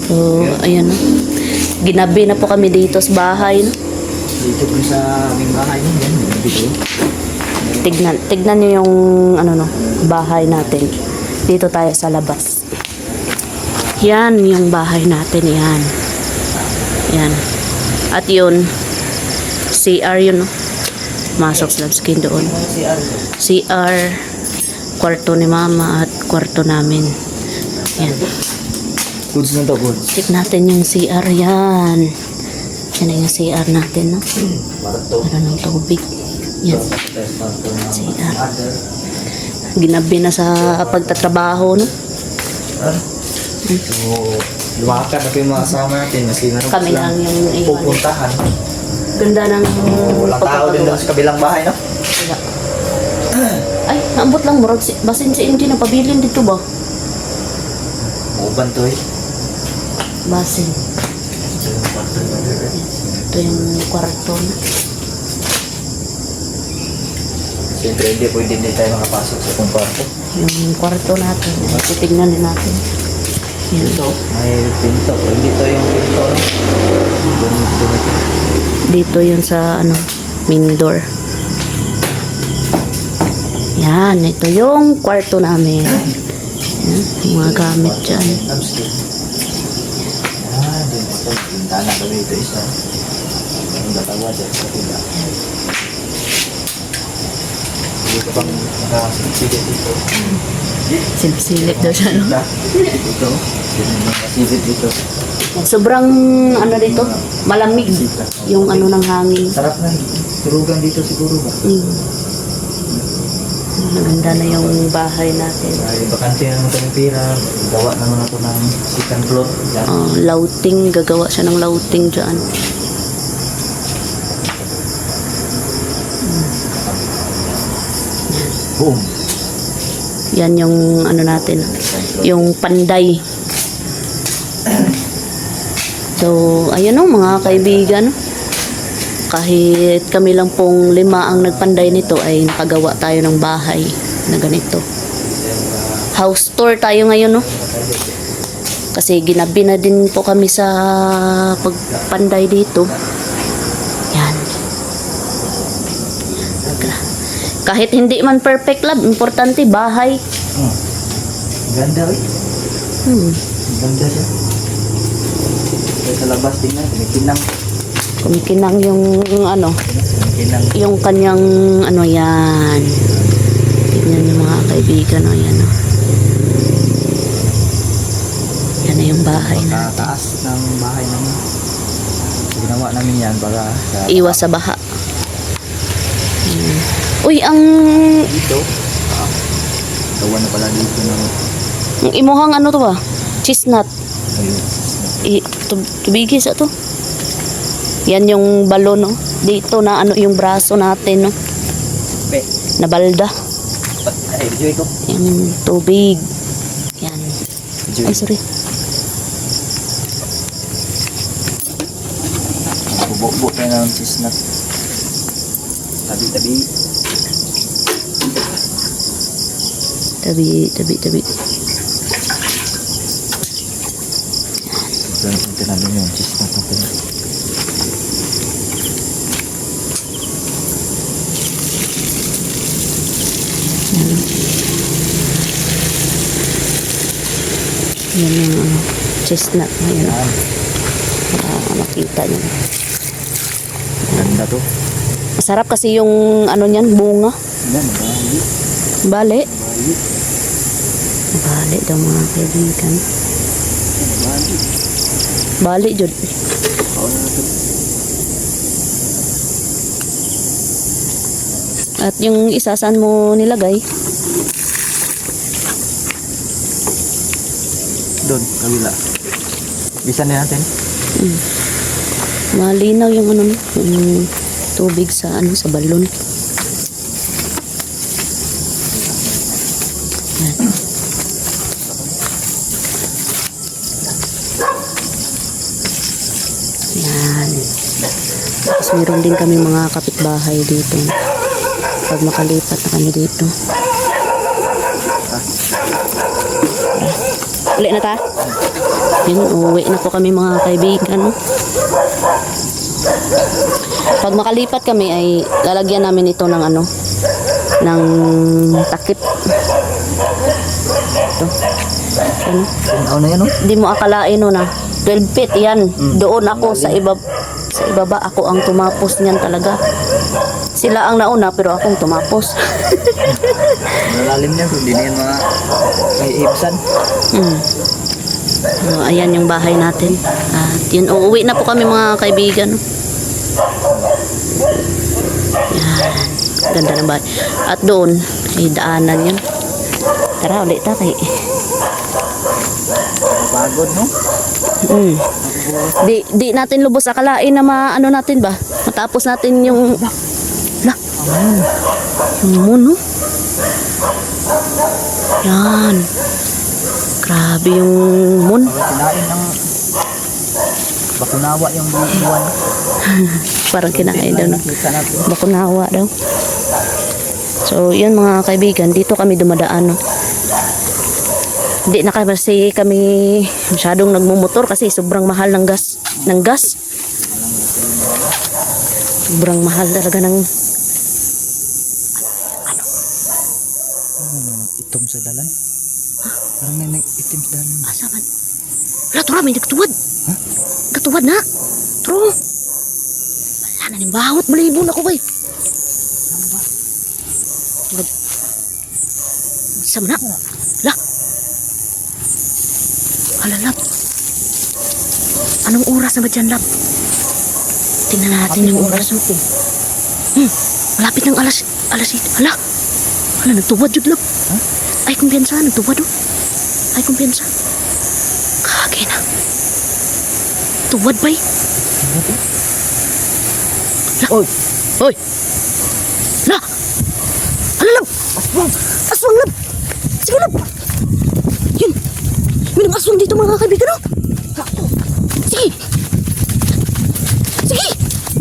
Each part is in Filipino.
So, ayan. Ginabi na po kami dito sa bahay. No? Dito po sa aming bahay niyo. Yan, dito. Tignan niyo yung bahay natin. Dito tayo sa labas. Yan yung bahay natin. Yan. Yan. At yun, CR yun, no? Masok sa skin doon. CR, kwarto ni mama at kwarto namin. Yan. Goods na to, goods. Check natin yung CR. Yan. Yan yung CR natin, no? Ano ng tubig. Yan. CR. Ginabi na sa pagtatrabaho, no? So, lumakad na po yung mga kasama natin. Mas meron Kami lang yung iwan. pupuntahan. Ganda ng Walang tao din doon sa kabilang bahay, no? Wala. Ay, naambot lang mo. Basin si Indy na pabilin dito ba? Mauban to eh. Basin. Ito yung kwarto na. Siyempre, hindi tayo makapasok sa itong kwarto. Yung kwarto natin. Titignan din natin. Yan. Dito, may pinto. Hindi to yung pinto, no? Dito yun sa main door. Yan, ito yung kwarto namin. Yan, yung mga gamit dyan. Dito. Bintana kami ito isa. Ang dalawa dyan sa pila. Dito pang nakasilip dito. Silip daw siya, no? Dito. Nakasilip dito. Sobrang dito, malamig yung ng hangin. Sarap na turugan dito siguro ba? Maganda na yung bahay natin. Ay, bakante naman kami pira. Gawa naman ako ng second floor. Lauting, gagawa siya ng lauting dyan. Boom! Yan yung natin, yung panday. So, ayun mga kaibigan. Kahit kami lang pong 5 ang nagpanday nito, ay nakagawa tayo ng bahay na ganito. House tour tayo ngayon, no? Kasi ginabi na din po kami sa pagpanday dito. Yan. Kahit hindi man perfect lab, importante bahay. Ganda rin. Ganda siya. Sa labas tingnan, kumikinang. Kumikinang yung Kumikinang. yung kanyang yan. Tignan niyo mga kaibigan, yan. Yan na yung bahay na. Taas ng bahay namin. Ginawa namin yan para Iwas sa baha. Uy, ang dito. Gawa na pala dito ng imuhang to ba? Chestnut. ayun. Tubigis to. Yan yung balon, no? Dito na yung braso natin, no? Be. Na balda. Ay, video ito. Yung tubig. Yan. Ay, sorry. Bubuk tayo ng chestnut. Tabi-tabi. Tabi. Ito na natin yung chestnut natin. Yan yung chestnut na yun. Para makita nyo. Ganda to. Masarap kasi yung niyan, bunga. Yan, bali. Bale. Bale daw mga kaibigan. Bali. Bale, Jod. At yung isa, saan mo nilagay? Doon, kabila. Bisa na natin. Malinaw yung yung tubig sa sa balon. Yan. Yan. Tapos meron din kami mga kapitbahay dito. Pag makalipat na kami dito. Uli na ta? Yun, uwi na po kami mga kaibigan. No? Pag makalipat kami ay lalagyan namin ito ng ano, ng takip. Ito. Ano? Ano na yan, oh? Hindi mo akalain no na 12 feet yan. Doon ako sa ibaba ako ang tumapos niyan talaga. Sila ang nauna pero akong tumapos. Malalim niya, hindi na yan mga may ipsan. So, ayan yung bahay natin. At yun, uuwi na po kami mga kaibigan. Yan. Ganda ng bahay. At doon, ay daanan yun. Tara, ulit tatay. Pagod, no? Di natin lubos akalain na maano natin ba? Matapos natin yung yung moon, no? Yan. Grabe yung moon. Kinain ng bakunawa yung buwan. Parang kinain daw, no? Nakita natin. Bakunawa daw. So, yun mga kaibigan, dito kami dumadaan, no? Hindi na kasi kami masyadong nagmumotor kasi sobrang mahal ng gas. Sobrang mahal talaga ng Itom sa dalan. Parang may itim sa dalan. asaman. Wala, tura, may nagtuwad. Katuwad na. Turo. Wala na ning bahot. Malibon ako, bay. Sama na. La. Hala, lab. Anong oras na ba dyan, lab? Tingnan natin yung oras. Malapit ng alas 8. Hala. Hala, nagtuwad yun, lab. Ay, kumpiyansa. Nagtuwad, oh. Ay, kumpiyansa. Kage na. Tuwad, bay. La. Oy! Hoy! La! Hala, lab. Aswang! Aswang, lab. Sige, lab. Yun. May aswang dito, mga kaibigan, oh. Sige. Sige.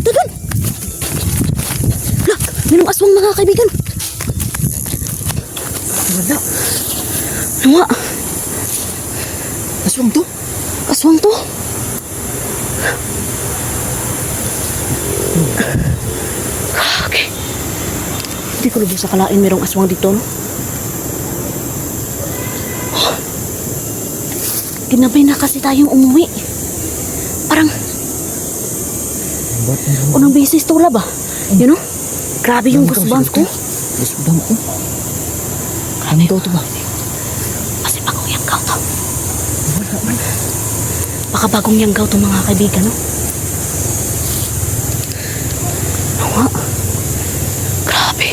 Dagan. La, may aswang, mga kaibigan. Wala. Nga. Aswang to? Aswang to. Okay. Hindi ko lubos akalain mayroong aswang dito, no? Ginabay na kasi tayong umuwi. Parang unang beses to, lab, ah. You know? Grabe yung goosebumps ko. Goosebumps ko? Ano daw to ba? Kasi bagong yanggaw to. Baka bagong yanggaw to, mga kaibigan, no? Ano nga? Grabe.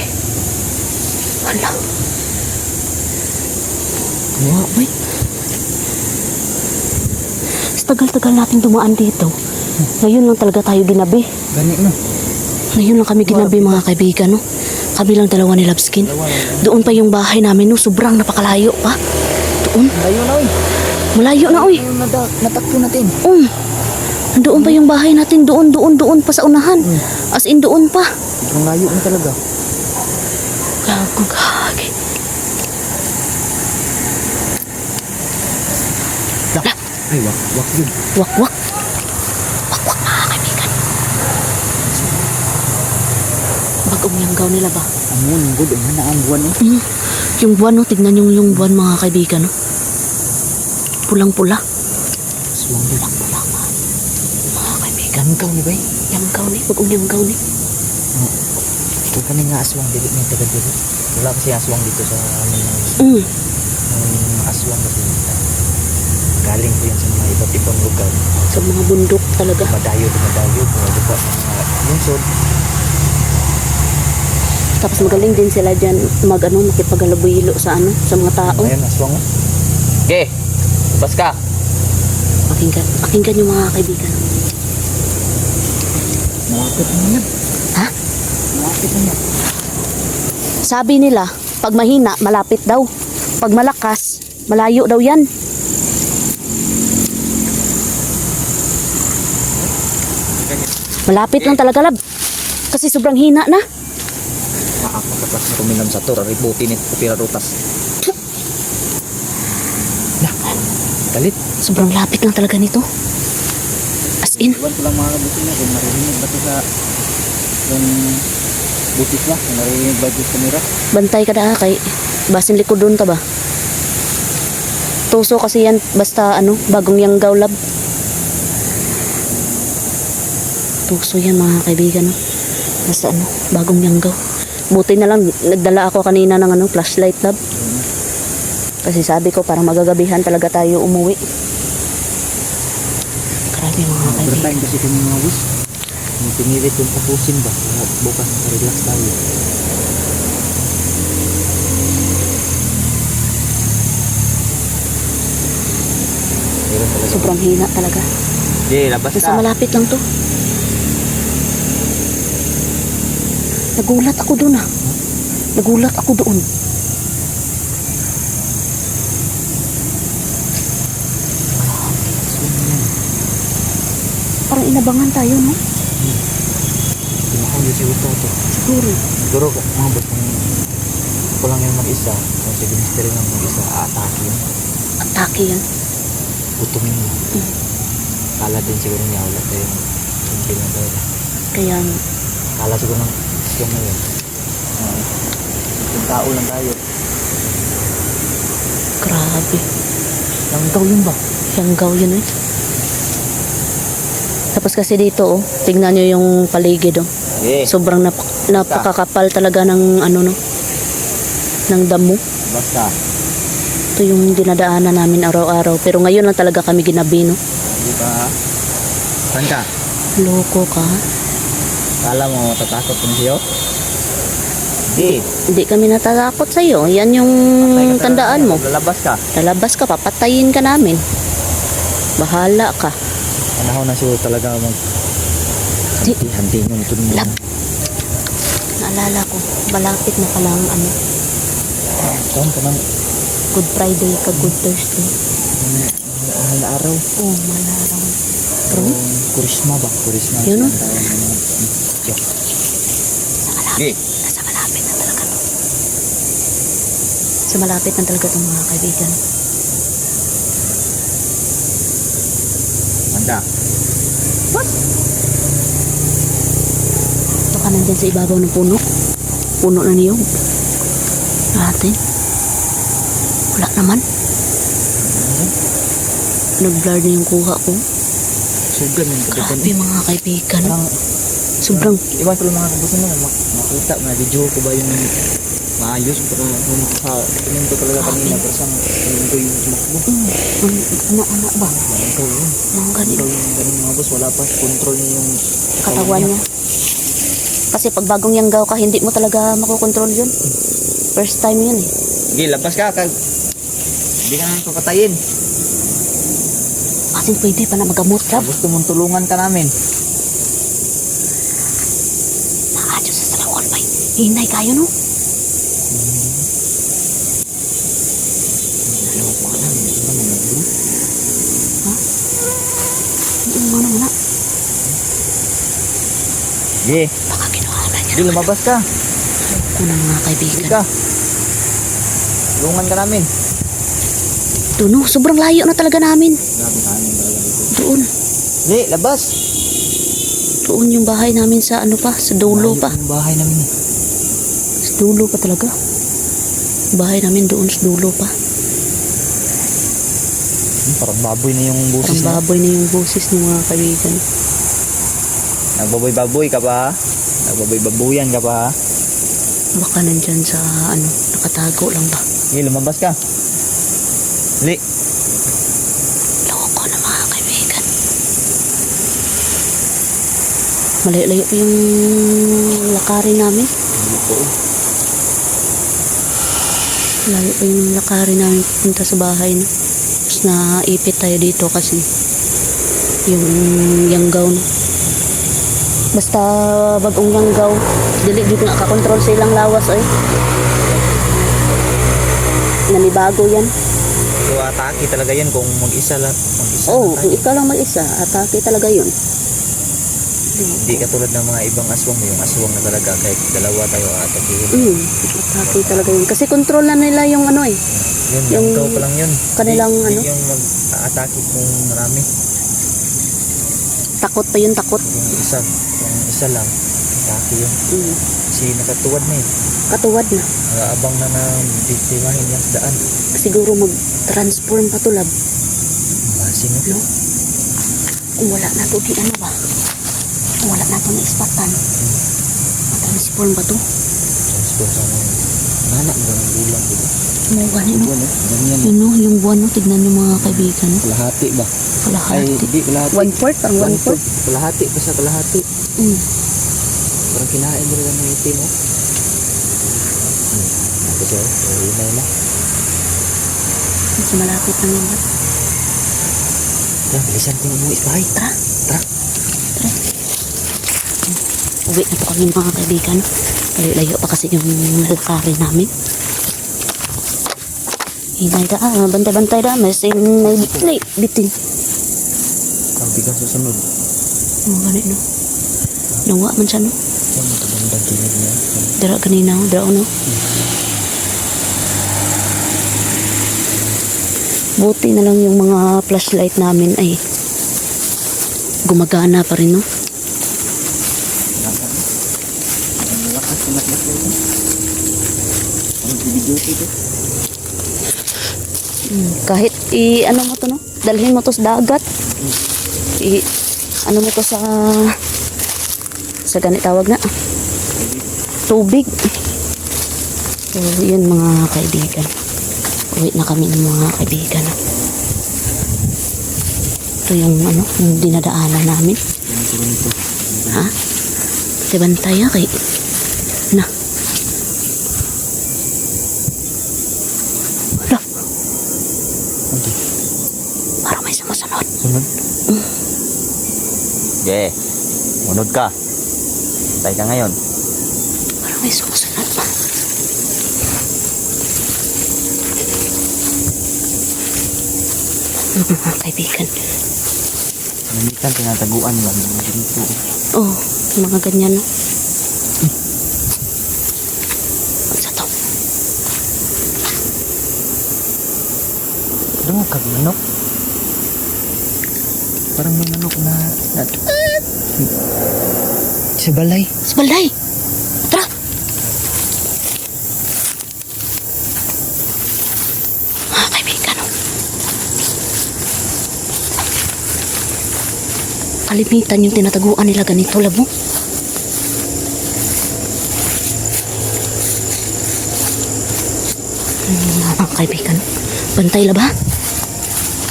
Hala. Wala, bay. Sa tagal-tagal natin dumaan dito. Ngayon lang talaga tayo ginabi. Gani na. Ngayon lang kami ginabi, mga kaibigan, no? Kami lang dalawa ni Labskin. Doon pa yung bahay namin, no? Sobrang napakalayo pa. Doon. Layo na, oy. Malayo na, oy. Yung natakbo natin. Doon pa yung bahay natin. Doon pa sa unahan. As in, doon pa. Ang layo na talaga. Gagong kage. Ay, wak yun. Wak-wak. Wak-wak, mga kaibigan. Bagong yanggaw nila ba? Amon, good. Ang ang buwan, eh. Yung buwan, no? Tignan yung buwan, mga kaibigan, no? Pulang-pula. Aswang din. Pulang-pula, mga kaibigan. Gangkaw ni, bay. Yanggaw ni. Bagong yanggaw ni. Ito ka nga aswang dito. May taga dito. Wala kasi aswang dito sa amin. Aswang kasi. Galing po yan sa mga iba't ibang lugar. Sa mga bundok talaga. Madayo, mga lupa, mga lungsod. Tapos magaling din sila dyan makipagalabuhilo sa sa mga tao. Ayan, aswang. Okay, bas ka. Pakinggan yung mga kaibigan. Malapit na yan. Ha? Malapit na yan. Sabi nila, pag mahina, malapit daw. Pag malakas, malayo daw yan. Malapit lang talaga, lab. Kasi sobrang hina na. Makakapas na kumilam sa tor. Ributi ni Kupira Rutas. Galit. Sobrang lapit lang talaga nito. As in, Iwan ko lang mga kabusina kung marinig ba ito sa yung butis ba? Kung marinig ba ito sa kamera? bantay ka na kay basin likod doon ka ba? Tuso kasi yan basta ano, bagong Yanggaw lab. Tuso yan mga kaibigan, no? Basta ano, bagong Yanggaw. Buti na lang nagdala ako kanina ng ano, flashlight lab. Kasi sabi ko parang magagabihan talaga tayo umuwi. Grabe mga kaibigan. Overtime kasi kami mga bus. Pinilit yung tapusin ba? Kaya bukas relax tayo. Meron talaga. Sobrang hina talaga. Hindi, labas Basta malapit lang to. Nagulat ako doon ah. Nagulat ako doon. Parang inabangan tayo, no? Pinakuli siguro ito. Siguro. Siguro mga bus kung lang yung mag-isa, kung si Minister ng mag-isa, aatake yun. Atake yan. Putumin mo. Kala din siguro niya wala tayo hindi na tayo. Kaya, Kala siguro ng yung na yun. Yung tao lang tayo. grabe. Yanggaw yun ba? Yanggaw yun eh. Tapos kasi dito, oh, tignan nyo yung paligid, oh. Eh, Sobrang napakakapal talaga ng ano, no? Ng damo. basta. Ito yung dinadaanan namin araw-araw. Pero ngayon lang talaga kami ginabi, no? Di ba? Saan ka? Loko ka. Kala mo matatakot kung siyo? Hindi. Hindi kami natatakot sa'yo. Yan yung tandaan mo. Lalabas ka. Lalabas ka, papatayin ka namin. Bahala ka. Panahon na siguro talaga mag... Di, Hanti mo ito mo. Lab. Naalala ko, malapit na palang ano, Saan ka nang... Good Friday ka, Good Thursday. Mahal na araw. Oh, malaraw. Pero, Kurisma ba? Kurisma. Yun, no? Hindi. nasa malapit na talaga, no? Sa malapit na talaga itong mga kaibigan. Manda. Baka nandyan sa ibabaw ng puno. Puno na niyog. Natin. Wala naman. Nag-blur na yung kuha ko. Sugan yung Grabe mga kaibigan. Parang... Sobrang, Iwan ko lang mga kabusin mo. Makita, ma-video ko ba yung maayos. Pero kung sa tingin ko talaga kanina. Pero sa tingin ko yung tumakbo. ano ba? Ikaw yun. Mga ganito. Ikaw yung ganun mga boss. Wala pa. Control niya yung Katawan niya. Kasi pag bagong Yanggaw ka, hindi mo talaga makokontrol yun. First time yun eh. Sige, labas ka. Hindi ka naman papatayin. Kasi pwede pa na magamot ka. Gusto mong tulungan ka namin. Nakadyo sa salawal pa. Hinay kayo no? Ha? Yung mana. Sige. Baka kinuhanan niya. Sige, lumabas ka. Kung mga Sige kaibigan. ka. Tulungan ka namin. Doon no, sobrang layo na talaga namin. Grabe ka namin talaga dito. Doon. Sige, labas. Doon yung bahay namin sa ano pa, sa dulo pa. Yung bahay namin. Sa dulo pa talaga. Bahay namin doon sa dulo pa. Parang baboy na yung Parang busis na. baboy na yung boses ng mga kaibigan. Nagbaboy-baboy ka pa ha? Nagbaboy-baboyan ka pa ha? Baka nandyan sa ano, nakatago lang ba? Sige, lumabas ka. Dali. Loko na mga kaibigan. Malayo-layo pa yung lakarin namin. Layo pa yung lakarin namin punta sa bahay na. Tapos naipit tayo dito kasi yung Yanggaw na. Basta bagong Yanggaw, dili dito nga kakontrol sa ilang lawas ay. Nanibago yan. So, atake talaga yan kung mag-isa lang. Mag-isa Oh, lang kung tayo. ikaw lang mag-isa, atake talaga yun. Hindi katulad ng mga ibang aswang. Yung aswang na talaga kahit dalawa tayo atake. Atake talaga yun. Kasi control na nila yung ano eh. Yun, Yung ikaw pa lang yun. kanilang Di ano? yung mag-aatake kung marami. Takot pa yun, takot. Kung isa lang, atake yun. Mm. Kasi nakatuwad na eh. Katuwad na. Nag-aabang na ng biktimahin yan sa daan. Siguro mag-transform pa to, lab. Basin mo. No? Kung wala na to, di ano ba? Kung wala na to na ispatan. Mag-transform ba to? Transport sa mga nanak ba ng ulang dito? Mga ganyan, no? Buwan ganyan. Yun, no? Yung buwan, no? Tignan yung mga kaibigan, no? Kalahati ba? Kalahati. Di kalahati. 1/4, parang 1/4. Kalahati pa sa kalahati. Mm. Parang kinain mo rin ng itim mo. Ako siya, rinay na. Mas malapit lang yun, lab. Tara, bilisan ko mo ispahay. Tara. Tara. Uwi na po kami mga kaibigan. Layo pa kasi yung lalakarin namin. Hinay ka, bantay-bantay da. May bitin. Ang bigas susunod. Mga ganit, no? Nawa man siya, no? Yan, magandang tinig niya. Dara kanina, dara, no? Buti na lang yung mga flashlight namin ay gumagana pa rin, no? Lakas na natin. Ang video ito. Kahit ano mo to, no? Dalhin mo to sa dagat. Ano mo to sa ganit tawag na tubig. So yun mga kaibigan, uwi na kami ng mga kaibigan. Ito yung ano, yung dinadaanan namin. Ha? Tibantay kay na. Hala, parang may sumusunod. Sunod? Yeah. Munod ka. Tayo ka ngayon. Parang may sumusunod pa. Mga kaibigan. Namitan, tinataguan lang. Mga ganito. Oh, mga ganyan, no? Ano sa to? Ano mo kag manok? Parang may manok na... Sa balay. Sa balay! Tara! Mga kaibigan, no? Kalimitan yung tinataguan nila ganito, labo. Mga kaibigan, bantay la ba?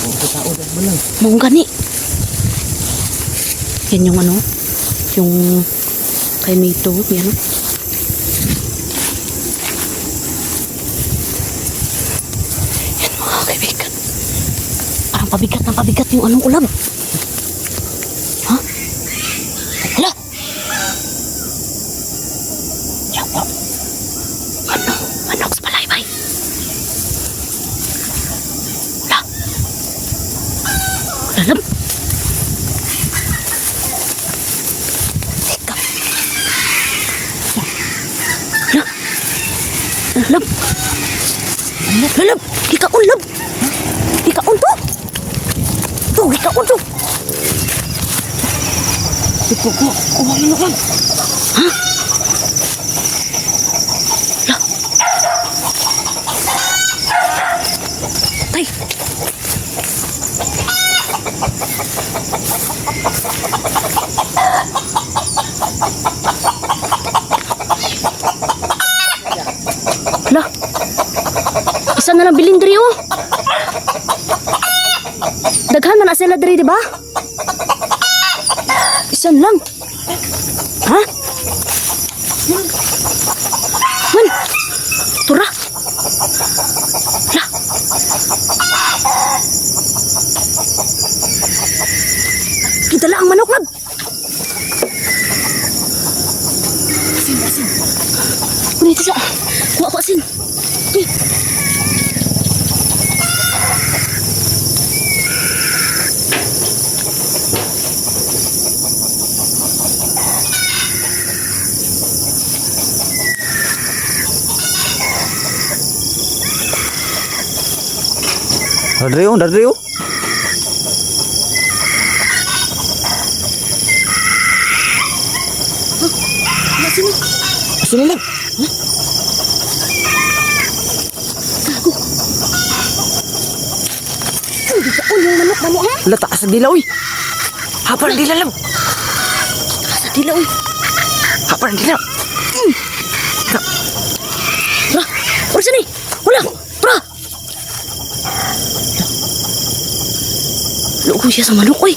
Kung sa tao daw balay. Maong gani. Yan yung ano, yung kay Mito, yan o. Yan mga kaibigan. Parang pabigat yung anong ulam. Ha? Hala! Yan po. Manok sa balaybay. Hala! Lalab! Teka. Hala! Lalab! Lalab! Gikaon, lab! Gikaon to! To, gikaon to! Ito ko. Kumain na lang. Ha? Hala! Tay! Hala! Isa na lang bilindri, oh! Daghan man na sila diri, di ba? Isan lang. Ha? Man! Tura! Hala! Kidala ang manok, lab! Asin. Kunito siya. Kuha ko asin. Eh. Dari oh. Sino? Sini lang. Yung manok na mo ha? Wala, taas sa dila, uy. Hapa ng dila lang. Sa dila uy. Hapa ng dila. Tara, oras ni. Wala, tara. Luoy siya sa manok uy.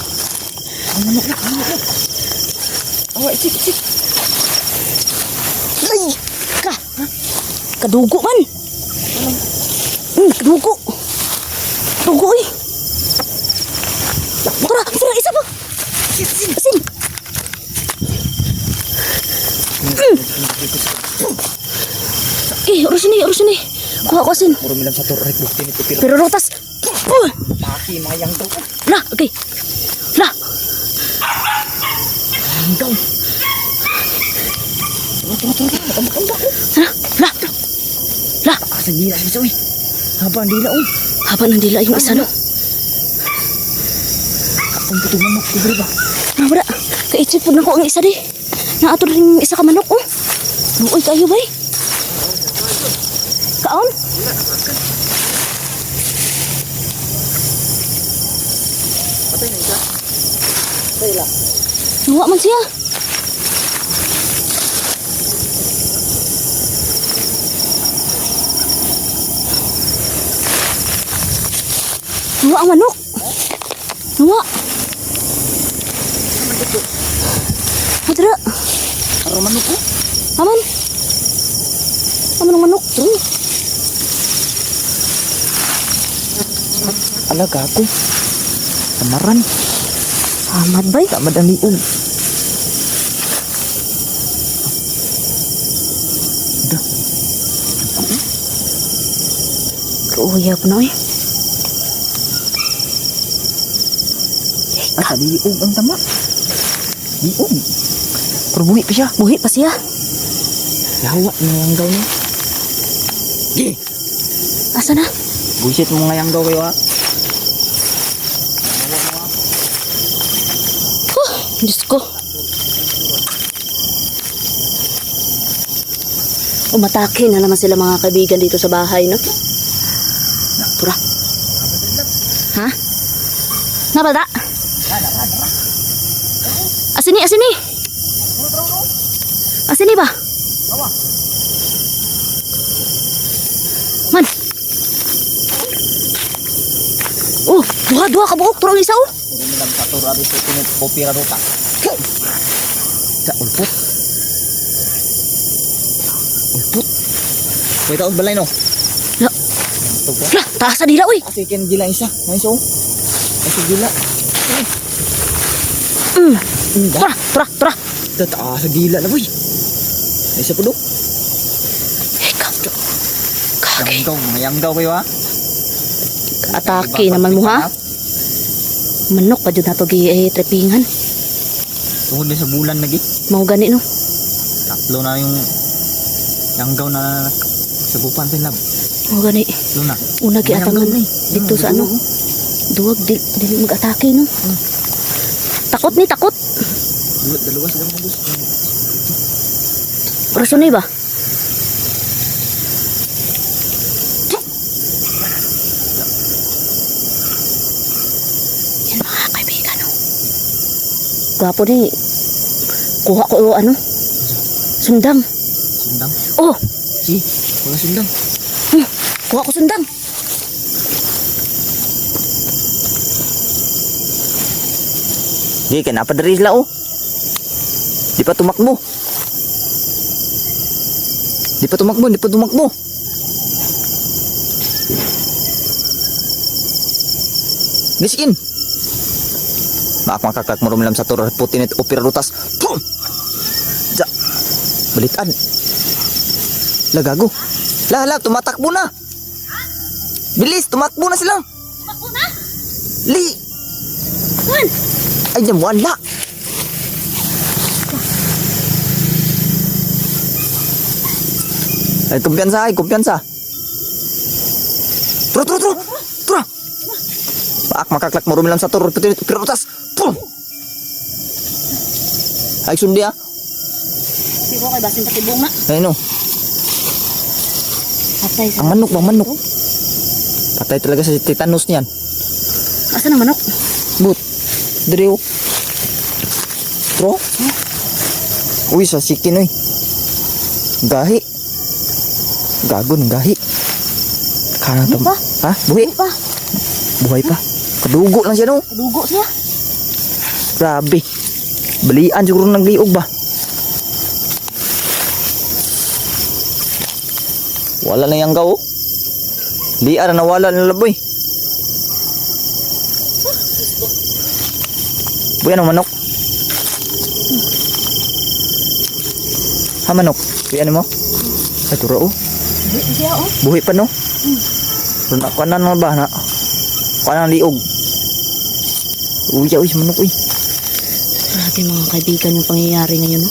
Manok na. Oh, cik. Ay, ka. Kadugo man. Kadugo. Kadugo uy. Tara, isa pa. Asin. Oras ni. Kuha ko asin. Puro milam satu rek bukti nito pero Pero rotas. mati mayang daw. Lah, okay. Lah. Daw. Lah. Lah. Taas ng dila siya, uy. Hapa ng dila, uy. Haba ng dila yung isa no. Akong puto manok, libre ba? Wala. Kaitsip po na ko ang isa di. Naato rin yung isa ka manok oh. Luoy kayo bay. Kaon? Patay na isa. Patay lang. Luwa man siya. Luwa ang manok. Luwa. Madra. Para manok ko. Aman. Aman ang manok. Alaga ko. Kamaran. Amad bay. Tamad ang liog. Dah. Kuya po na eh. Asa liog ang tama. Liog. Pero buhi pa siya. Buhi pa siya. Yawa na yang daw niya. Gi. Asa na? Buisit mo nga yang daw kayo ha. Diyos ko. Umatake na naman sila mga kaibigan dito sa bahay, no? Pura. Ha? Nabada? Asini. Asini ba? Man. Oh, duha ka buok. Turang isa, oh. Puro nilang satu raro sa tinit kopi raro ta. Sa ulput. Ulput. Wait out balay no. La, la, taas sa dila, uy. Ate ken gila isa. May so. Ate gila. Tura. Taas sa gila na boy. May isa po do. Kage. Yang daw kayo ha. Atake naman mo, ha? Manok pa dyan nato trepingan. Tungod din sa bulan lagi. Mau gani, no? Tatlo na yung yanggaw na sa bupan tin lab. Mau gani. Tatlo na. Una giatangan dito sa ano. Duwag di mag-atake, no? Takot. Dalawa sila mga gusto. Rason ba? Yan mga kaibigan, no? Gwapo ni. Kuha ko ano? Sundang. Sundang. Oh! Si, wala sundang. Kuha ko sundang. Di, kenapa dari sila oh? Di pa tumakbo. Di pa tumakbo. Gisikin. Makakak mo rumilam sa turah putin at opera rutas. Pum! Ja. Balitan. Lagago. Lah, tumatakbo na. Bilis, tumakbo na sila. Tumakbo na? Li. Juan! Ay, yan, wala. Ay, kumpiyansa. Tura. makaklak mo rumilam sa turo pirutas. Pum! Ay sundi ah. Di ko kay basin pati bunga. Ayun oh. Patay sa... Ang manok bang manok? Patay talaga sa tetanus niyan. Asa na manok? But. Diri oh. Bro? Uy, sa sikin oy. Gahi. Gago ng gahi. Kana Buhi pa? Ha? Buhi? Pa, Buhay pa. Kadugo lang siya no. dugo siya. Grabe. Balian siguro ng liog ba? Wala na yang gao. Liar na wala na laboy. Buhay ng manok. Ha manok? Buhay mo? Ay turo oh. Dugo siya, oh. Buhay pa no? Pero na kanan na ba na? Kanan liog. Uy, uy, manok uy. Grabe mga kaibigan yung pangyayari ngayon, no?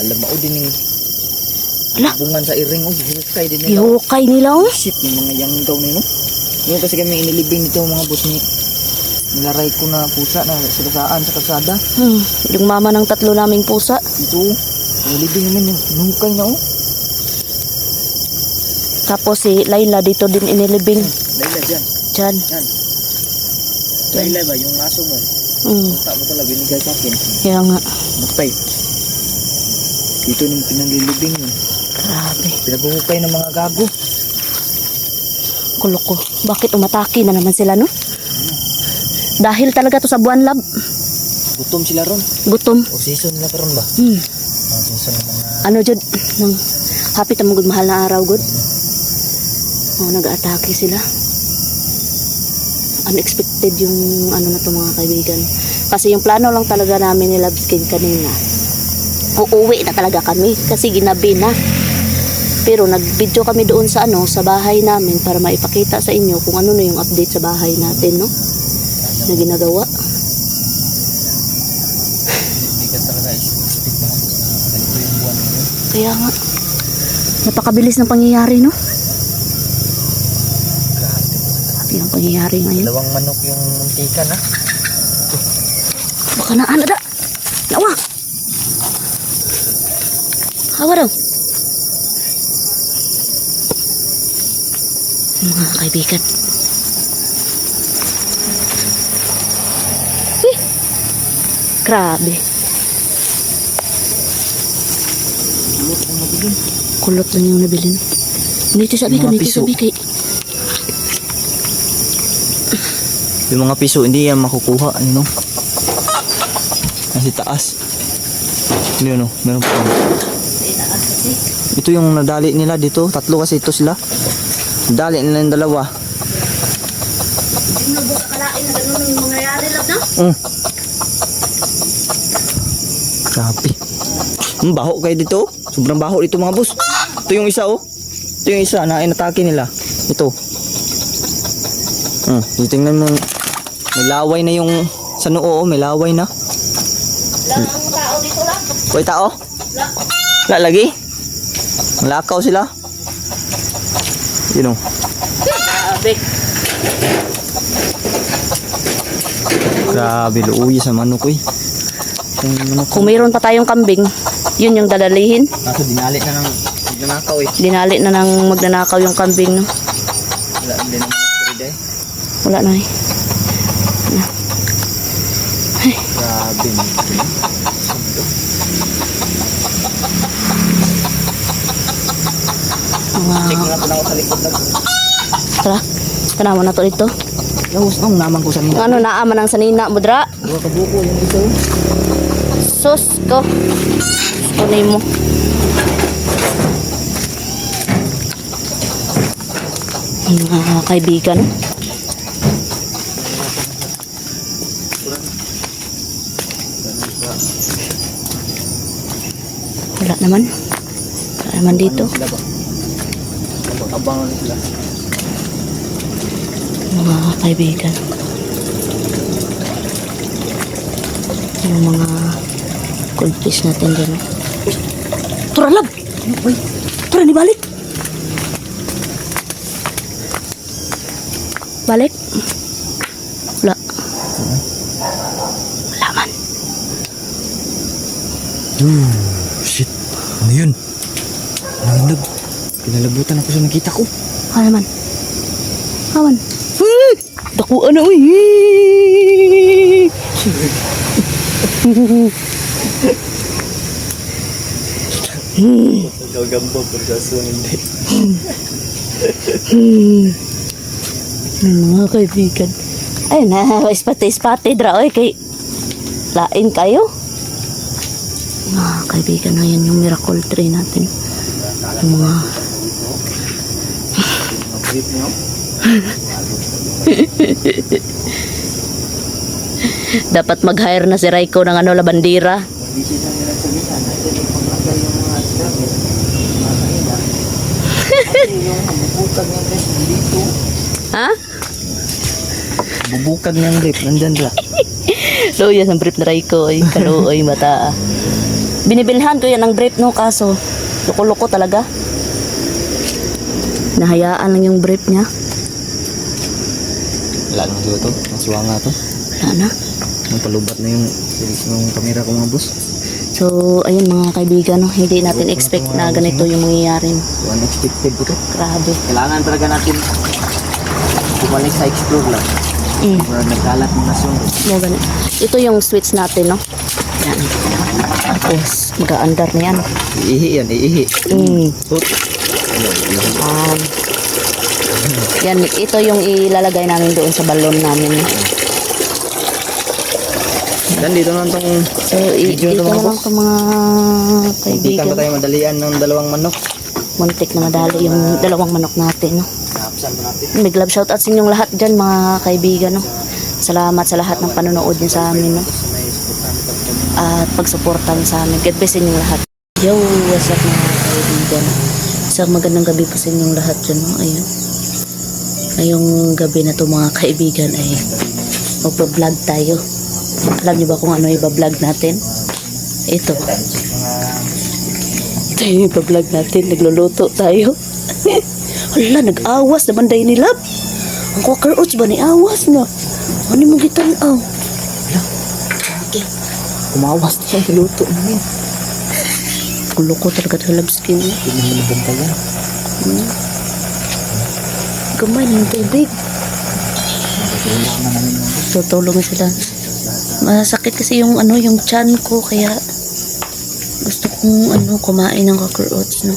Alam mo din yung Ala, bungan sa iring oh. Hukay din nila. ihukay nila, oh. Shit, yung mga yang daw na yun oh. Yung kasi kami inilibing nito mga boss ni. Nilaray ko na pusa na sa kalsada. Yung mama ng 3 naming pusa. Ito, inilibing naman yung hukay na oh. Tapos si Layla dito din inilibing. Layla dyan. Diyan. Yan. Layla ba yung aso mo? Tak mo talaga binigay sa akin. Kaya nga. Magpay. Dito nung pinanlilibing yun. Grabe. Pinabuhukay ng mga gago. Kulo ko. Bakit umatake na naman sila, no? Dahil talaga to sa buwan lab. Gutom sila ron. Gutom. O season na karon ba? Season ng mga... Ano jud nang hapit ang good mahal na araw good. Oh, nag-atake sila. Unexpected yung ano na to mga kaibigan. Kasi yung plano lang talaga namin ni Labskin kanina. Uuwi na talaga kami kasi ginabi na. Pero nag-video kami doon sa ano, sa bahay namin para maipakita sa inyo kung ano na yung update sa bahay natin, no? Na ginagawa. Hindi ka talaga expect mga boss na ganito yung buwan ngayon. Kaya nga, napakabilis ng pangyayari, no? Grabe ang pangyayari ngayon. Dalawang manok yung muntikan ha. Baka na, ano da? Nawa! Hawa daw. Mga kaibigan. Grabe. Kulot lang yung nabilin. Dito sabi ko, Mga dito piso. sabi kay. Yung mga piso hindi yan makukuha, ano? Nasa taas. Hindi ano, meron pa. Ito yung nadali nila dito, 3 kasi ito sila. Nadali nila yung 2. Hindi mo ba kalain na ganun yung mangyayari lang na? Grabe. Baho kayo dito. Sobrang baho dito mga boss. Ito yung isa oh. Ito yung isa na inatake nila. Ito. Tingnan mo. May laway na yung sa noo oh. May laway na. Lang ang tao dito lang. Koy tao? Lang. Wala lagi? Malakaw sila. Yun oh. Grabe. Grabe luuyi sa manok eh. Yung manok. Kung mayroon pa tayong kambing, yun yung dadalihin. Kaso dinali na ng nanakaw eh. Dinali na ng magnanakaw yung kambing, no? Wala din naman nagkarida eh. Wala na eh. Grabe mo. Check Mga... na po na ako sa likod lang. Tara, tanawa na to dito. Lawas nung naman ko sa mga. Ano, naaman ang sanina, mudra. Buka kabuko yung ito. Sus ko. Kunay mo. Mga kaibigan. Wala naman. Wala naman dito. Sila ba? Abangan sila. Mga kaibigan. Yung mga goldfish natin dyan. Tura lab! Uy, tura ni balik! Balik? Shit. Ano yun? Nangindag. Kinalabutan ako sa nakita ko. Haman. Haman. Dakuan na, uy. Gagamba po sa hindi. Mga kaibigan. Ay na, ispate-ispate dra, oy, kay lain kayo. Mga kaibigan, na yan yung miracle tree natin. Yung mga dapat mag-hire na si Raiko ng ano, labandira. Ha? Bubukag ng lip. Nandyan ba? Luya ang brief na Raiko, ay kaluoy mata. Binibilhan ko yan ng brief no, kaso loko-loko talaga. Nahayaan lang yung brief niya. Wala naman dito to. Masuwanga to. Wala na. Palubat na yung camera ko mga boss. So, ayun mga kaibigan, no? Hindi natin expect na ganito yung mangyayari. So, unexpected po to. Grabe. Kailangan talaga natin bumalik sa explore lang. Para nagkalat ng nasunod. Mo ganun. Ito yung switch natin, no? Yan. Tapos, mag-aandar na yan. Iihi yan, iihi. Hot. Yan, ito yung ilalagay namin doon sa balon namin. Yan, dito naman tong So, video dito to mga na lang boss. ito mga Hindi ka kaibigan. ba tayo madalian ng dalawang manok? Muntik na madali yung dalawang manok natin, no? Naapsan mo natin. Big love shoutout sa inyong lahat dyan, mga kaibigan, no? Salamat sa lahat ng panonood niyo sa amin, no? At pagsuporta niyo sa amin. God bless sa inyong lahat. Yo, what's up mga kaibigan? Isang magandang gabi po sa inyong lahat dyan, no? Ayun. Ngayong gabi na to mga kaibigan ay magpa-vlog tayo. Alam niyo ba kung ano iba-vlog natin? Ito. Ito yung iba-vlog natin. Nagluluto tayo. Hala, nag-awas naman dahil ni Lab. Ang Quaker Oats ba ni awas na? Ano mong gitanaw? Kumawas na siya, luto namin. Gulo ko talaga sa Lab skin niya. Hindi naman nabantayan. Gamay ng tubig. Kailangan na namin mga boss. Tutulong sila. Masakit kasi yung ano, yung chan ko kaya gusto kong ano, kumain ng Quaker Oats, no?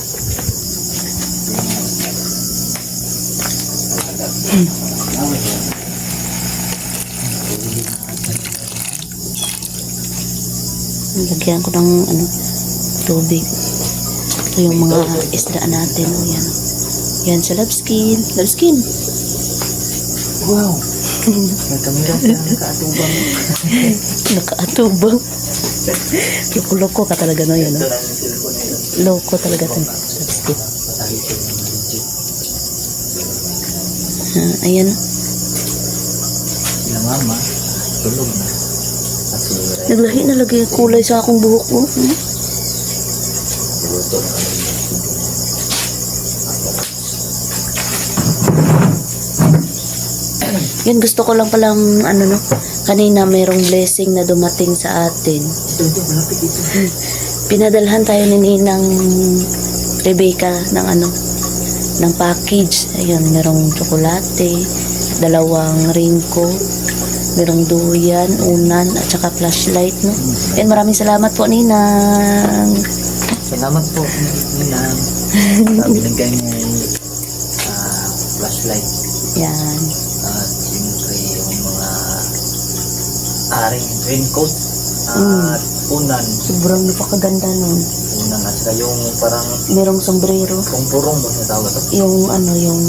Lagyan ko ng ano, tubig. Ito yung mga isda natin, oh, yan. Yan sa Labskin. Labskin. Wow! May kamera ka, nakaatubang. Nakaatubang. Loko-loko ka talaga, no, yan, no? Loko talaga ito. Labskin. Ayan. Sila mama, tulog na. At si Naglahi na lagi yung kulay sa akong buhok ko. Luto na. Yan, gusto ko lang palang, ano, no? Kanina mayroong blessing na dumating sa atin. Ito, malapit ito. Pinadalhan tayo ni Ninang Rebecca ng ano, ng package. Ayun, merong tsokolate, 2 ringko, merong duyan, unan, at saka flashlight, no? And maraming salamat po, Ninang. Salamat po, Ninang. Binigay mo flashlight. Yan. At siyempre yung mga aring raincoat. At unan. Sobrang napakaganda nun. Unan at saka yung parang Merong sombrero. pungpurong ba sa tawag ito? Yung ano, yung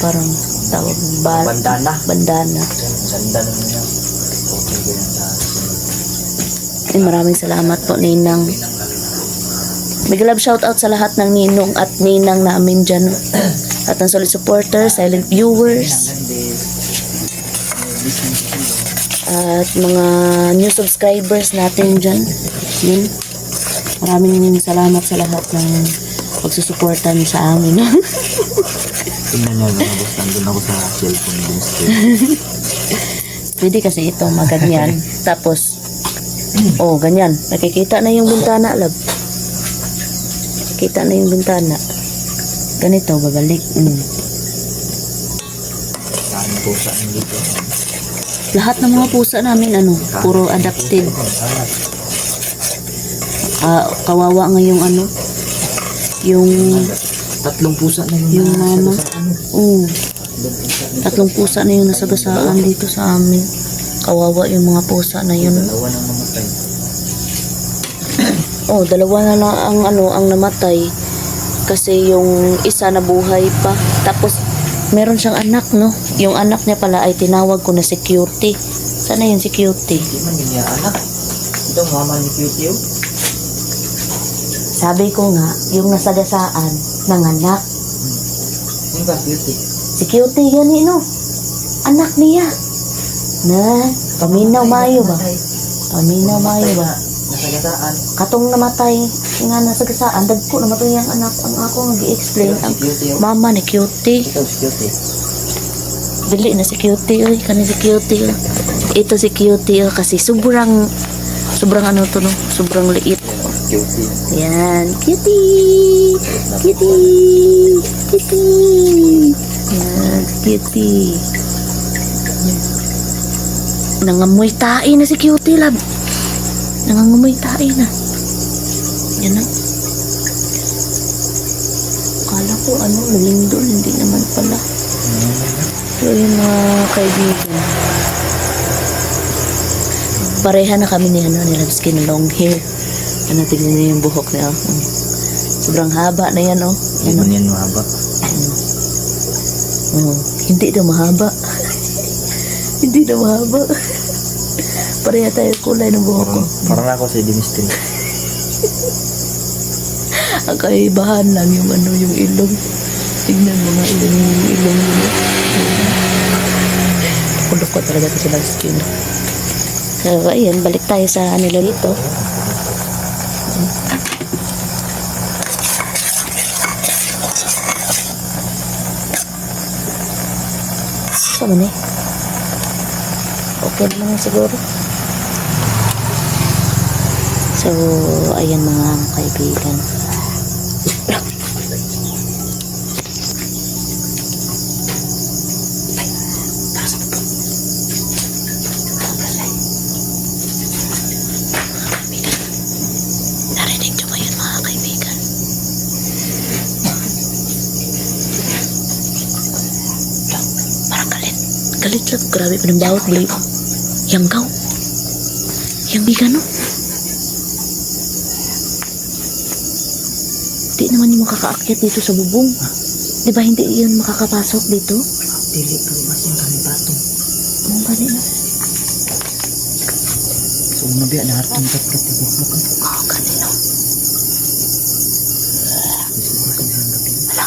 parang tawag Bandana. bandana. Ang ganda naman niya. Okay, ganyan sa sunod. And maraming salamat po, Ninang. Big love shoutout sa lahat ng ninong at ninang namin dyan. At ang solid supporters, silent viewers, at mga new subscribers natin dyan. Yun. Maraming salamat sa lahat ng pagsusuporta niyo sa amin. Tingnan niyo mga boss, nandun ako sa cellphone din. Pwede kasi ito maganyan. Tapos, Oh, ganyan. Nakikita na yung bintana, love. Nakikita na yung bintana. Ganito, babalik. Saan pusa dito? Lahat ng mga pusa namin, puro adopted. Kawawa nga yung yung 3 pusa na yung mama. Oo. 3 pusa na yung nasagasaan dito sa amin. Kawawa yung mga pusa na yun. Dalawa nang mamatay. Oh, 2 na lang ang namatay. Kasi yung isa na buhay pa. Tapos meron siyang anak, no? Yung anak niya pala ay tinawag ko na security. Sana yung security? Hindi man niya anak. Ito mama ni Cutie. Sabi ko nga, yung nasagasaan ng anak. Ano ba Cutie? Security gani, no? Anak niya. Na, paminaw mayo ba? Paminaw mayo ba? Nasagasaan. Katong namatay nga nasagasaan, dagko namatay yung anak. Ang ako nag-i-explain, ang mama ni Cutie. Ito si Cutie. Dili na si Cutie, oy. Kani si Cutie, oy. Ito si Cutie, oy. Kasi sobrang to, no? Sobrang liit. Cutie. Yan. Cutie! Cutie! Cutie! Yan, Cutie. Nangamoy tae na si Cutie, lab. Nangangamoy tae na. Yan na. Kala ko, lumindol. Hindi naman pala. So, yung mga kaibigan. Pareha na kami ni Labskin, long hair. Tignan niyo yung buhok niya. Sobrang haba na yan, oh. Hindi man yan mahaba. Hindi daw mahaba. Hindi daw mahaba. Pareha tayo kulay ng buhok ko. Parang ako si Dimistri. Ang kaibahan lang yung yung ilong. Tignan mo nga yung ilong nila. Kulok ko talaga ito silang skin. So, ayan, balik tayo sa nila dito. Saan man eh? Okay naman siguro. So, ayan mga kaibigan. Narinig nyo ba yun mga kaibigan? Parang galit. Galit lang. Grabe pa ng bawat blade. Yanggaw. Yang bigan, no? Di naman yung makakaakyat dito sa bubong. Di ba hindi yun makakapasok dito? Dili ko mas yung kami batong. Ang bali na. So, nabiya na hartong sa pratibok mo ka. Oo, kanino. Siguro kami sa gabi. Wala.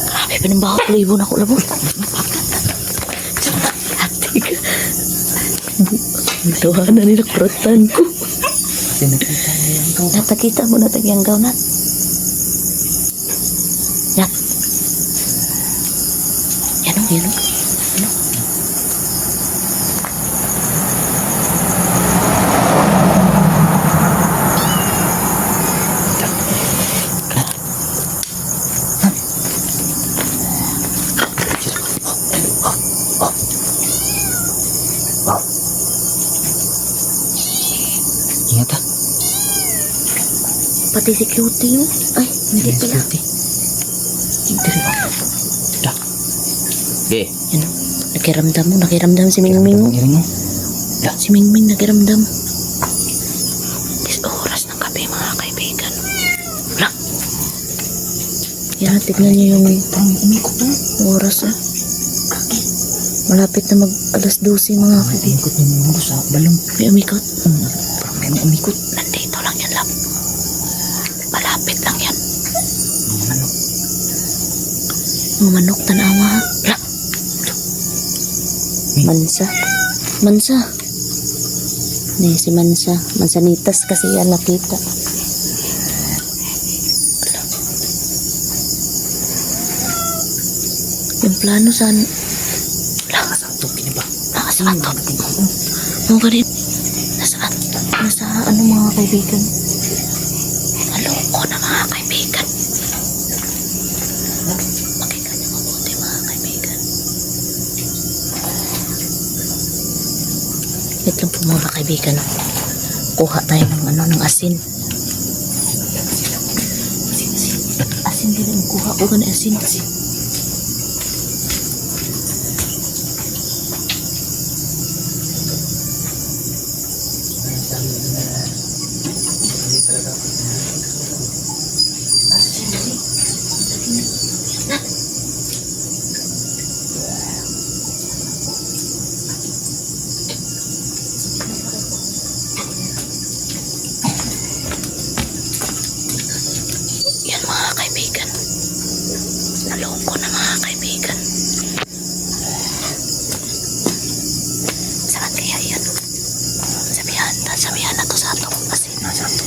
Grabe pa ng bawat libo na ko labot. Atik. Tawanan nila kurutan ko. Kasi nakita na yan ka. Natakita mo na tagyanggaw na. Yan. Yan o, yan o. Yan o. Ingat ha. Pati si Cutie yun. Ay, hindi Yes, pala. Cutie. Hindi rin ako. Da. Okay. Yan o. Nakiramdam si Mingming. Iring mo. Da. Si Mingming nakiramdam. Oras ng gabi mga kaibigan. Wala. Yan, tignan niyo yung Parang umikot na. oras ah. Malapit na mag alas 12 mga kaibigan. Umikot na yung mundo sa balong. May umikot. Parang may umikot. Nandito lang yan, love. Malapit lang yan. Ano? Mga manok, tanawa ha. Wala. Mansa. Mansa. Ni si Mansa. Mansanitas kasi yan nakita. Wala. Yung plano saan? Wala. Sakto, kiniba. Nakasabato. Mga ganit. Nasa Nasa ano mga kaibigan? Naloko na mga kaibigan. Pakinggan niyo mabuti mga kaibigan. Wait lang po mga kaibigan. Kuha tayo ng ano, ng asin. Asin din ang kuha ko ng asin. Yan mga kaibigan. Naloko na mga kaibigan. Saan kaya yan? Sabihan na to sa ato. Kasi nasa ato.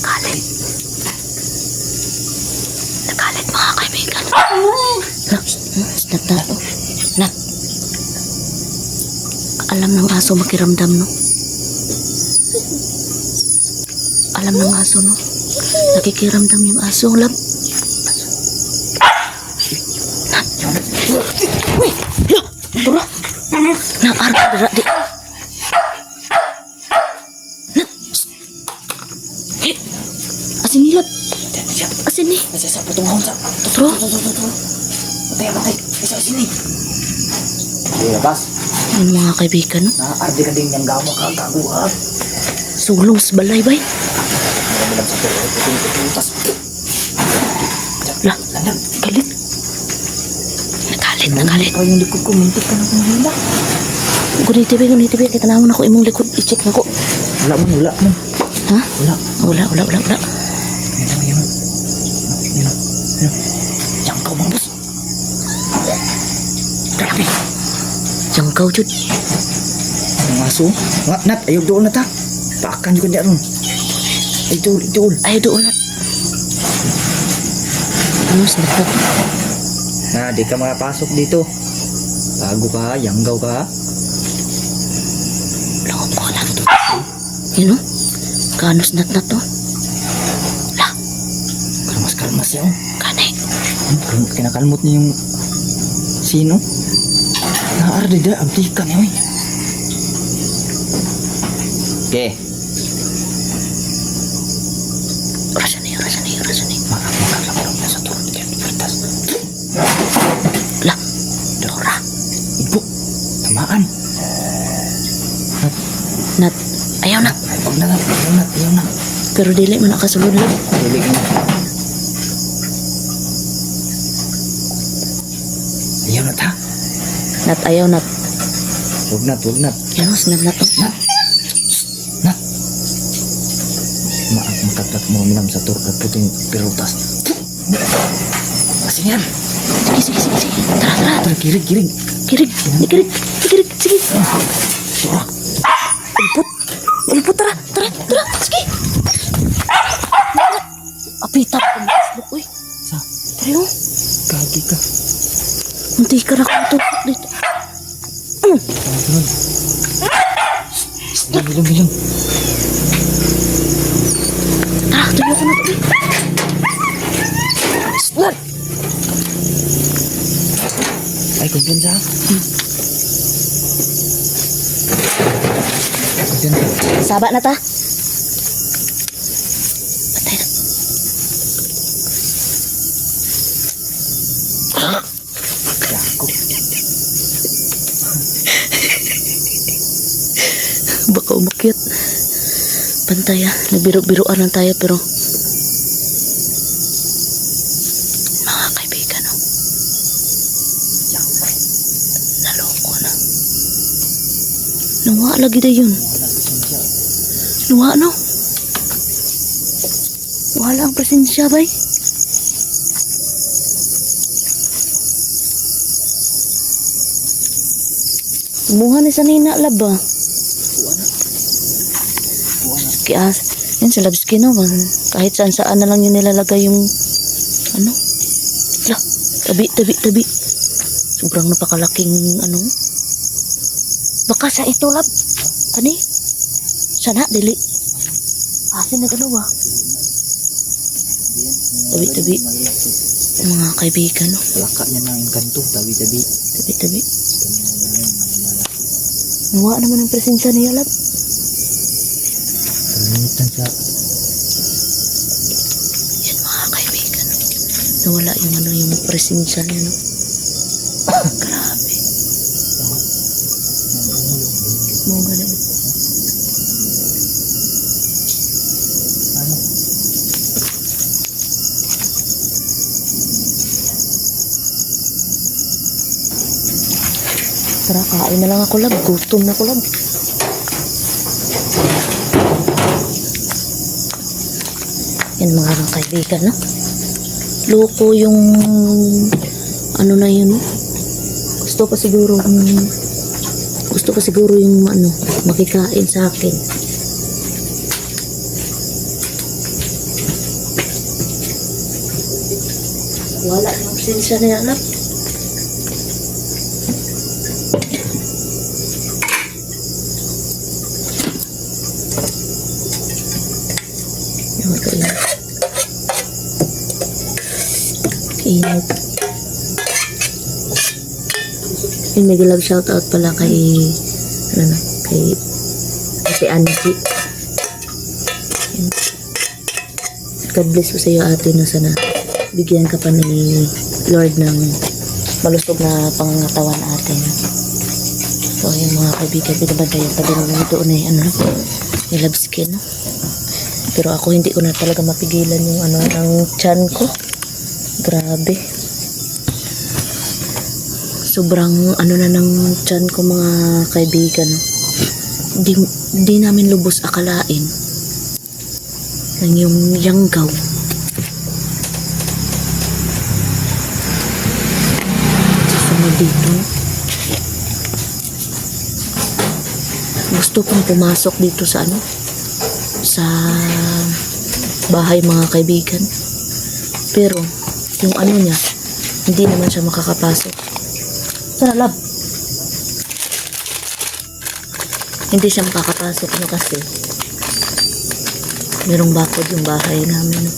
Galit. Nagalit mga kaibigan. Nak. Nak. Alam ng aso makiramdam, no? Alam ng aso, no? Nakikiramdam yung aso, lab. Uy! Tura! Naarap dara di. Asin nilat. Asin ni. Sa patungahon sa. Tro. Matay. Isa sini. Labas. Yung mga kaibigan, no? Naardi ka din yung gamo ka kaguha. Sulong sa balay, bay. Maraming sa putas. Lah, galit. Nagalit. Ikaw yung likod ko, mintik ka na kung hila. Gunit TV. Kita naman ako imong likod. I-check na ko. Wala mo. Ha? Wala. Wala. Yan. Jangkaw mga boss. Grabe. Jangkaw, Jud. Ang aso. Nat, ayaw doon na ta. Paakan juga dia ron. Ay, doon. Ay, doon na. Ano, sinagtag? Nah, di ka makapasok dito. Bago ka, yanggaw ka. Loko lang to. Yun, no? Kanos nat na to. Lah, Kalmas siya, oh. kanay. Kinakalmot niya yung sino? Naardi da, abdikan niya, oy. Okay. Rasa ni. Makalapang na sa turun yan. Pertas. Lah, Dora. Ibu. Tamaan. Nat, ayaw na. Ayaw na. Pero dili mo nakasulod lang. Dili ka na. Ayaw na ta. Nat, ayaw nat. Huwag na. Yan, no, sinag na to. Nat. Maaf makatat mo minam sa turun at puting pirutas. Asin yan. Sige. Tara. Tara, kirig. Kirig. Sige. Sura. Ulpot, tara. Sige. Apitan. Uy, Sa, pero, gagi ka. munti ka na kung tupok dito. Bilang. Tara, tuyo ko na to. Snap! Ay, kumpiyansa. Kumpiyansa. Saba na ta. Patay na. Yaku. Baka umakyat. Pantay, nagbiro-biroan lang tayo pero mga kaibigan, no? Yaku. Naloko na. Nawa lagi na yun. Nawa, no? Wala ang presensya, bay. Bunga ni sa nina, laba. Kaya, yun sa labski, no? Kahit saan na lang yun nilalagay yung, ano? La, tabi. Sobrang napakalaking ano. Baka sa ito lab. Kani? Sana dili. Asin na gano ba? Tabi-tabi. Mga kaibigan, no? Laka niya na yung kanto, tabi-tabi. Tabi-tabi. Nawa naman ang presensya niya, lab. Kalimutan siya. Yan, mga kaibigan, no? Nawala yung ano, yung presensya niya, no? Grabe. Mga ganun. Ano? Tara, kain na lang ako, lab. Gutom na ako, lab. Yan, mga kaibigan, no? Loko yung ano na yun, no? Gusto pa siguro yung ano, makikain sa akin. Wala yung presensya niya, lab. Init. Yung mega love shoutout pala kay ano na, kay Ate Angie. Yun. God bless po sa iyo, ate, no, sana bigyan ka pa ni Lord ng malusog na pangangatawan, ate, no? So ayun, mga kaibigan, pinabantayan tabi naman doon eh, ano, may love skin, no? Pero ako hindi ko na talaga mapigilan yung ano ng tiyan ko. Grabe. Sobrang ano na ng tiyan ko, mga kaibigan. Di namin lubos akalain ng yung yanggaw. Sama dito. Gusto kong pumasok dito sa ano, sa bahay, mga kaibigan. Pero yung ano niya, hindi naman siya makakapasok. Sana, lab. Hindi siya makakapasok, ano, kasi merong bakod yung bahay namin, no?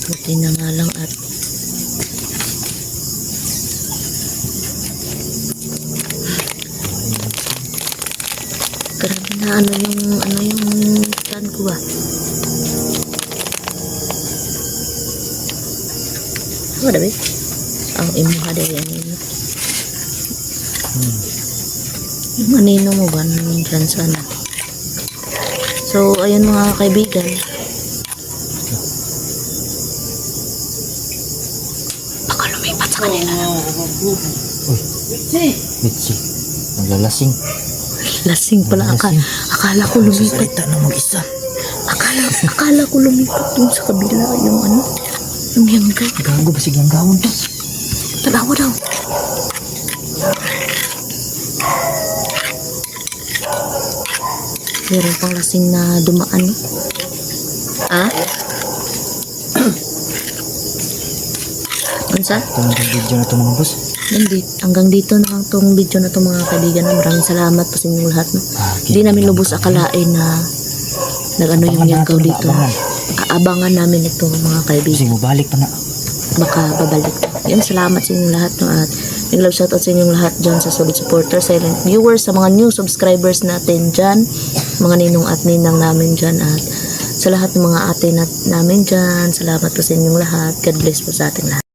Buti na nga lang at grabe na ano yung tiyan ko ba. Ano dabi? Ang imuha daw yan yun. Yung anino mo ba nung dyan sana? So, ayun, mga kaibigan. Baka lumipat sa kanila. Mitzi, naglalasing. Lasing pala. Akala ko lumipat. Sasalita na mag-isa. Akala ko lumipat dun sa kabila. Yung ano? Yung yanggaw. Gago ba sigang gawon to? Tanawa daw. Meron pang lasing na dumaan. Ah? Ansa? Ito na yung video na ito, mga boss. Hanggang dito na lang tong video na to, mga kaibigan. Maraming salamat po sa inyong lahat. No? Hindi namin lubos akalain na nag-ano yung yanggaw dito. Aabangan namin ito, mga kaibigan. Kasi balik pa na. Baka babalik. Yan, salamat sa inyong lahat, no? At big love shoutout sa inyong lahat dyan, sa solid supporters, silent viewers, sa mga new subscribers natin dyan, mga ninong at ninang namin dyan, at sa lahat ng mga ate namin dyan. Salamat po sa inyong lahat. God bless po sa ating lahat.